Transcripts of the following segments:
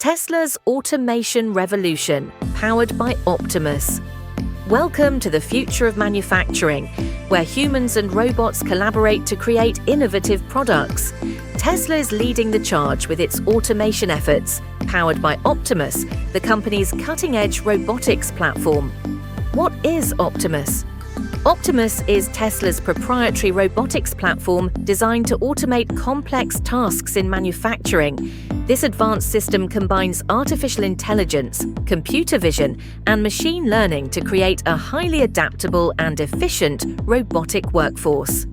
Tesla's automation revolution, powered by Optimus. Welcome to the future of manufacturing, where humans and robots collaborate to create innovative products. Tesla is leading the charge with its automation efforts, powered by Optimus, the company's cutting-edge robotics platform. What is Optimus? Optimus is Tesla's proprietary robotics platform designed to automate complex tasks in manufacturing. This advanced system combines artificial intelligence, computer vision, and machine learning to create a highly adaptable and efficient robotic workforce.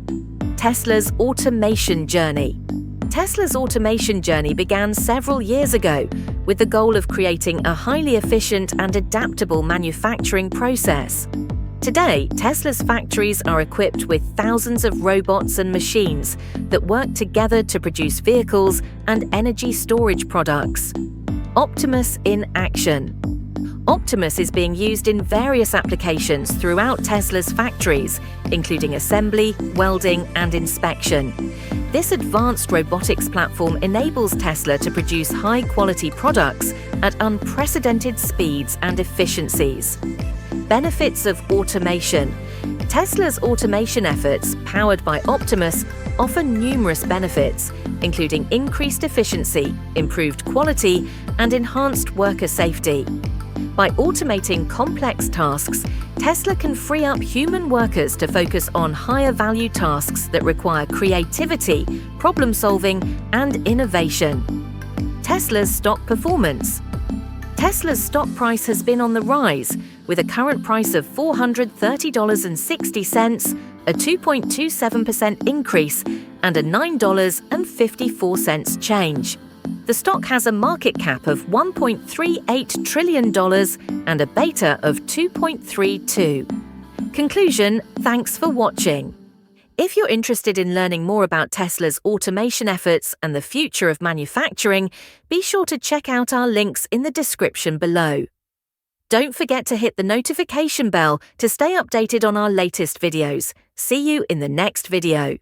Tesla's automation journey. Tesla's automation journey began several years ago with the goal of creating a highly efficient and adaptable manufacturing process. Today, Tesla's factories are equipped with thousands of robots and machines that work together to produce vehicles and energy storage products. Optimus in action. Optimus is being used in various applications throughout Tesla's factories, including assembly, welding, and inspection. This advanced robotics platform enables Tesla to produce high-quality products at unprecedented speeds and efficiencies. Benefits of automation. Tesla's automation efforts, powered by Optimus, offer numerous benefits, including increased efficiency, improved quality, and enhanced worker safety. By automating complex tasks, Tesla can free up human workers to focus on higher-value tasks that require creativity, problem-solving, and innovation. Tesla's stock performance. Tesla's stock price has been on the rise, with a current price of $430.60, a 2.27% increase, and a $9.54 change. The stock has a market cap of $1.38 trillion and a beta of 2.32. Conclusion: thanks for watching. If you're interested in learning more about Tesla's automation efforts and the future of manufacturing, be sure to check out our links in the description below. Don't forget to hit the notification bell to stay updated on our latest videos. See you in the next video.